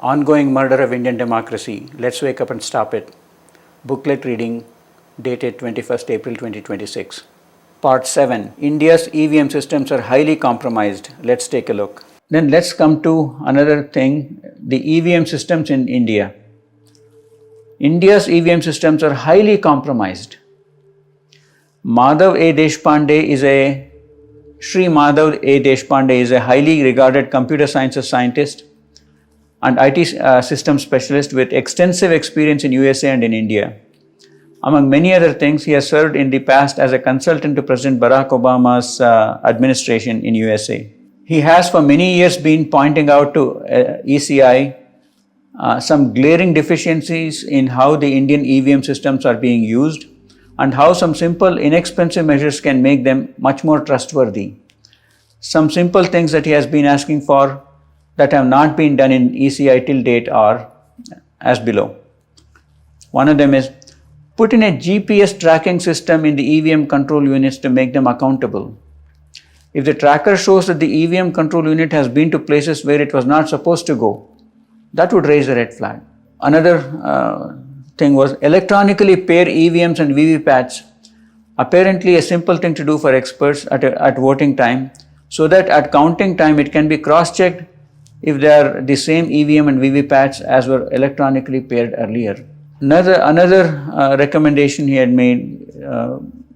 Ongoing murder of Indian democracy. Let's wake up and stop it. Booklet reading dated 21st April 2026. Part 7. India's EVM systems are highly compromised. Let's take a look. Then let's come to another thing, the EVM systems in India. India's EVM systems are highly compromised. Sri Madhav A. Deshpande is a highly regarded computer sciences scientist and IT system specialist with extensive experience in USA and in India. Among many other things, he has served in the past as a consultant to President Barack Obama's administration in USA. He has for many years been pointing out to ECI some glaring deficiencies in how the Indian EVM systems are being used and how some simple, inexpensive measures can make them much more trustworthy. Some simple things that he has been asking for that have not been done in ECI till date are as below. One of them is put in a GPS tracking system in the EVM control units to make them accountable. If the tracker shows that the EVM control unit has been to places where it was not supposed to go, that would raise a red flag. Another thing was electronically pair EVMs and VVPATs, apparently a simple thing to do for experts at voting time, so that at counting time it can be cross-checked if they are the same EVM and VVPATs as were electronically paired earlier. Another recommendation he had made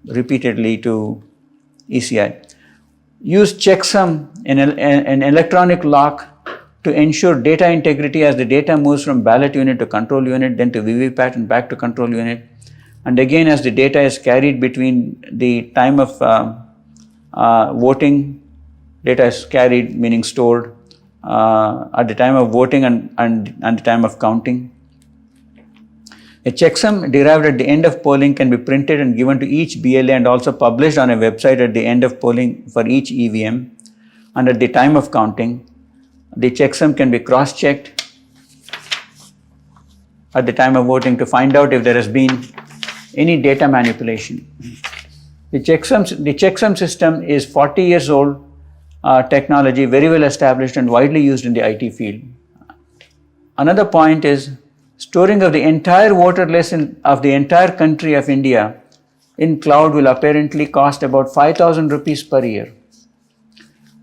repeatedly to ECI. Use checksum, an electronic lock, to ensure data integrity as the data moves from ballot unit to control unit, then to VVPAT and back to control unit. And again, as the data is carried between the time of voting, data is carried, meaning stored, at the time of voting and the time of counting. A checksum derived at the end of polling can be printed and given to each BLA and also published on a website at the end of polling for each EVM. And at the time of counting, the checksum can be cross-checked at the time of voting to find out if there has been any data manipulation. The checksum system is 40 years old technology, very well established and widely used in the IT field. Another point is storing of the entire voter list of the entire country of India in cloud will apparently cost about 5,000 rupees per year.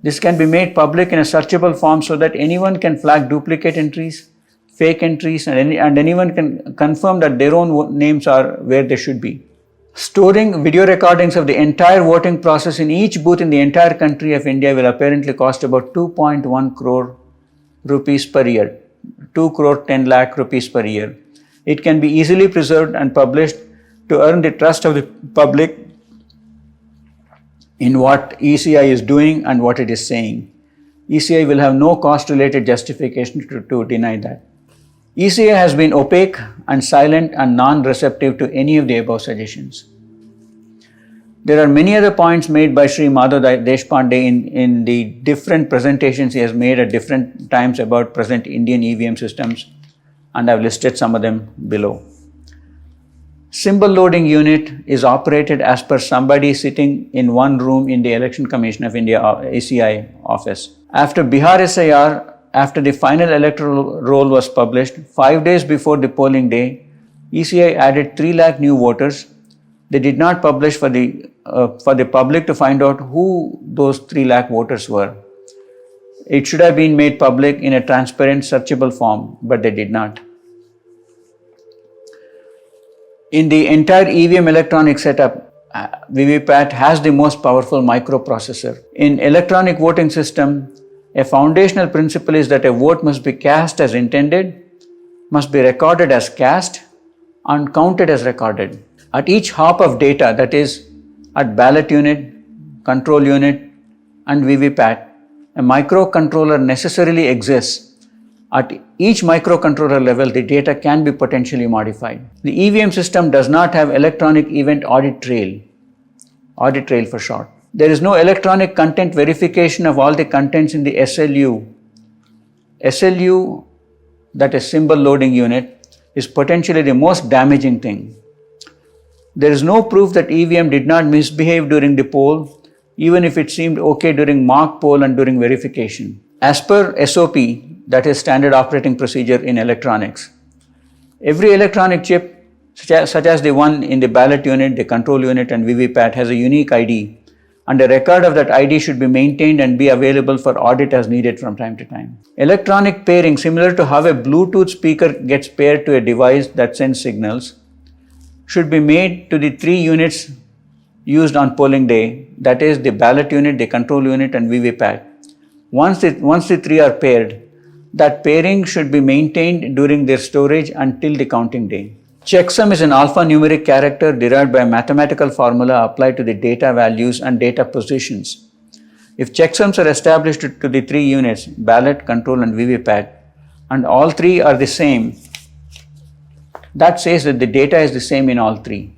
This can be made public in a searchable form so that anyone can flag duplicate entries, fake entries, and anyone can confirm that their own names are where they should be. Storing video recordings of the entire voting process in each booth in the entire country of India will apparently cost about 2.1 crore rupees per year, 2 crore 10 lakh rupees per year. It can be easily preserved and published to earn the trust of the public in what ECI is doing and what it is saying. ECI will have no cost-related justification to deny that. ECI has been opaque and silent and non-receptive to any of the above suggestions. There are many other points made by Sri Madhav Deshpande in the different presentations he has made at different times about present Indian EVM systems, and I've listed some of them below. Symbol loading unit is operated as per somebody sitting in one room in the Election Commission of India ECI office. After Bihar SIR, after the final electoral roll was published, 5 days before the polling day, ECI added 3 lakh new voters. They did not publish for the public to find out who those 3 lakh voters were. It should have been made public in a transparent, searchable form, but they did not. In the entire EVM electronic setup, VVPAT has the most powerful microprocessor. In electronic voting system, a foundational principle is that a vote must be cast as intended, must be recorded as cast, and counted as recorded. At each hop of data, that is, at ballot unit, control unit, and VVPAT, a microcontroller necessarily exists. At each microcontroller level, the data can be potentially modified. The EVM system does not have electronic event audit trail for short. There is no electronic content verification of all the contents in the SLU. SLU, that is symbol loading unit, is potentially the most damaging thing. There is no proof that EVM did not misbehave during the poll, even if it seemed okay during mock poll and during verification. As per SOP, that is standard operating procedure in electronics. Every electronic chip, such as the one in the ballot unit, the control unit and VVPAT, has a unique ID, and a record of that ID should be maintained and be available for audit as needed from time to time. Electronic pairing, similar to how a Bluetooth speaker gets paired to a device that sends signals, should be made to the 3 units used on polling day, that is the ballot unit, the control unit and VVPAT. Once the 3 are paired, that pairing should be maintained during their storage until the counting day. Checksum is an alphanumeric character derived by a mathematical formula applied to the data values and data positions. If checksums are established to the 3 units, ballot, control and VVPAT, and all 3 are the same, that says that the data is the same in all 3.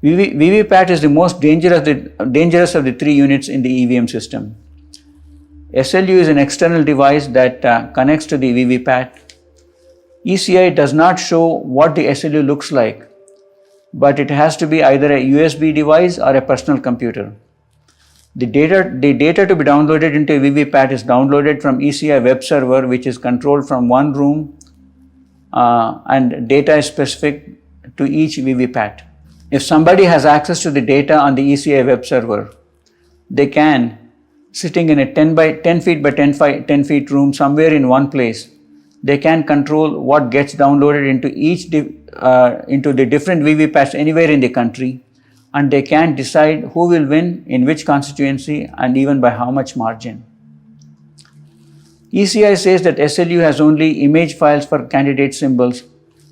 VVPAT is the most dangerous of the 3 units in the EVM system. SLU is an external device that connects to the VVPAT. ECI does not show what the SLU looks like, but it has to be either a USB device or a personal computer. The data to be downloaded into a VVPAT is downloaded from ECI web server, which is controlled from one room, and data is specific to each VVPAT. If somebody has access to the data on the ECI web server, they can, sitting in a 10 feet by 10 feet room somewhere in one place, they can control what gets downloaded into the different VVPATs anywhere in the country, and they can decide who will win in which constituency and even by how much margin. ECI says that SLU has only image files for candidate symbols,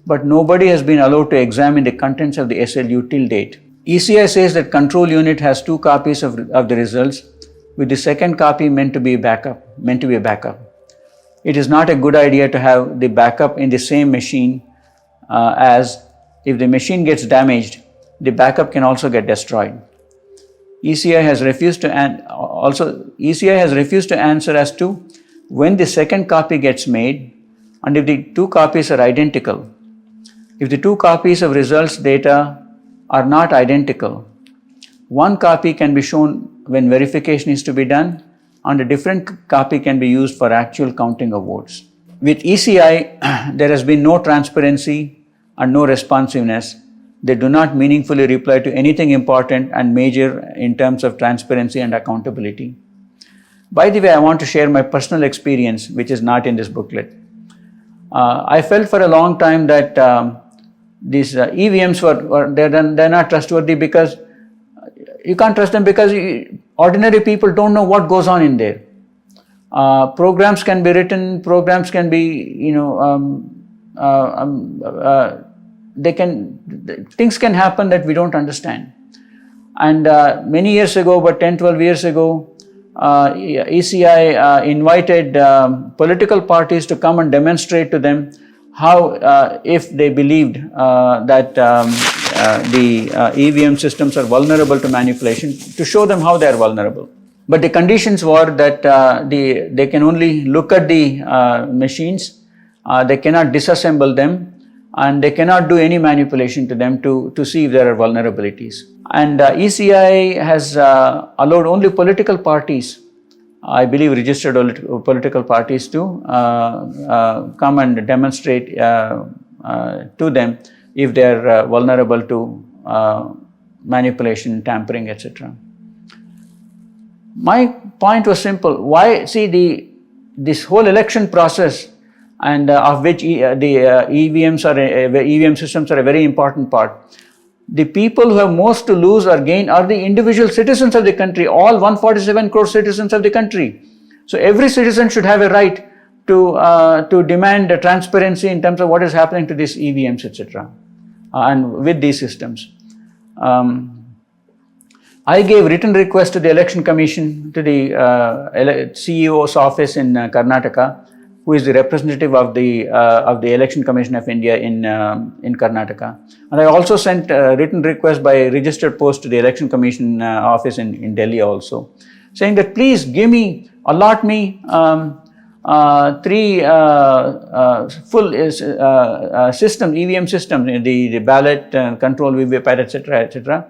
but nobody has been allowed to examine the contents of the SLU till date. ECI says that control unit has 2 copies of the results, with the second copy meant to be a backup. It is not a good idea to have the backup in the same machine, as if the machine gets damaged, the backup can also get destroyed. ECI has refused to answer as to when the second copy gets made and if the 2 copies are identical. If the 2 copies of results data are not identical, one copy can be shown when verification is to be done, and a different copy can be used for actual counting of votes. With ECI, there has been no transparency and no responsiveness. They do not meaningfully reply to anything important and major in terms of transparency and accountability. By the way, I want to share my personal experience, which is not in this booklet. I felt for a long time that these EVMs they're not trustworthy, because you can't trust them because ordinary people don't know what goes on in there. Programs can be written, programs can be, things can happen that we don't understand. And many years ago, about 10, 12 years ago, ECI invited political parties to come and demonstrate to them how, if they believed that the EVM systems are vulnerable to manipulation, to show them how they are vulnerable. But the conditions were that they can only look at the machines, they cannot disassemble them, and they cannot do any manipulation to them to see if there are vulnerabilities. And ECI has allowed only political parties, I believe registered political parties, to come and demonstrate to them if they are vulnerable to manipulation, tampering, etc. My point was simple. Why? See, this whole election process, and of which the EVM systems are a very important part. The people who have most to lose or gain are the individual citizens of the country, all 147 crore citizens of the country. So every citizen should have a right to demand transparency in terms of what is happening to these EVMs, etc. And with these systems. I gave written request to the Election Commission, to the CEO's office in Karnataka, who is the representative of the Election Commission of India in Karnataka. And I also sent a written request by registered post to the Election Commission office in Delhi also, saying that please allot me 3 full systems, EVM systems, the ballot, control, VVPAT, etc.,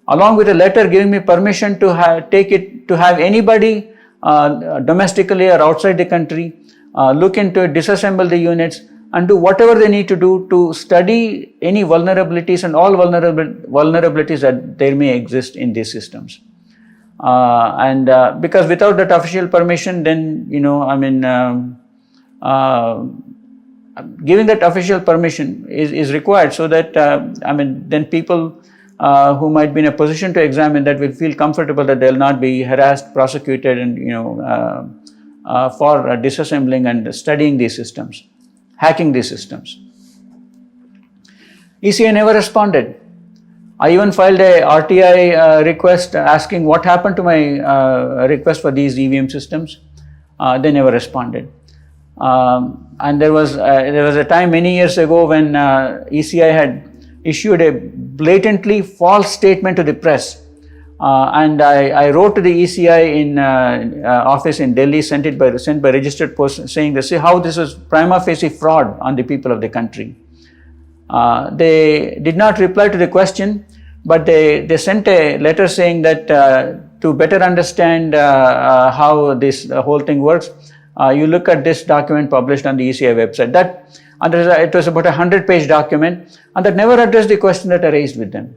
along with a letter giving me permission to have anybody domestically or outside the country look into it, disassemble the units, and do whatever they need to do to study any vulnerabilities and all vulnerabilities that there may exist in these systems. Because without that official permission, then, giving that official permission is required, so that then people who might be in a position to examine that will feel comfortable that they'll not be harassed, prosecuted, and for disassembling and studying these systems, hacking these systems. ECI never responded. I even filed a RTI request asking what happened to my request for these EVM systems. They never responded. And there was a time many years ago when ECI had issued a blatantly false statement to the press. And I wrote to the ECI in office in Delhi, sent by registered post, saying this, how this was prima facie fraud on the people of the country. They did not reply to the question, but they sent a letter saying that to better understand how this whole thing works, you look at this document published on the ECI website. It was about a 100-page document, and that never addressed the question that I raised with them.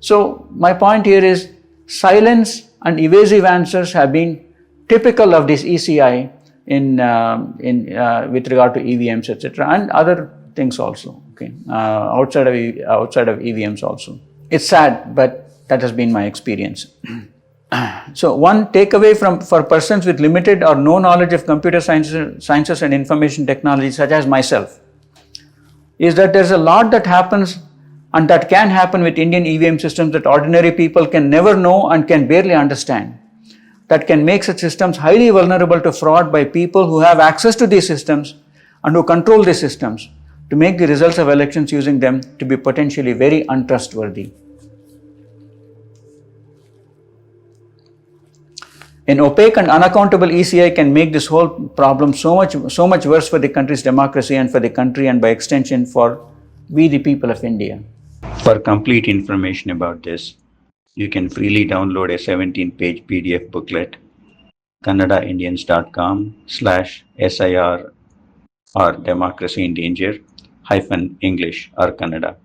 So my point here is silence and evasive answers have been typical of this ECI with regard to EVMs, etc., and other things also. Okay, outside of EVMs also. It's sad, but that has been my experience. So one takeaway for persons with limited or no knowledge of computer sciences and information technology, such as myself, is that there's a lot that happens and that can happen with Indian EVM systems that ordinary people can never know and can barely understand, that can make such systems highly vulnerable to fraud by people who have access to these systems and who control these systems to make the results of elections using them to be potentially very untrustworthy. An opaque and unaccountable ECI can make this whole problem so much worse for the country's democracy and for the country, and by extension for we the people of India. For complete information about this, you can freely download a 17-page PDF booklet, kannadaindians.com/SIR or democracy in danger -English or Kannada.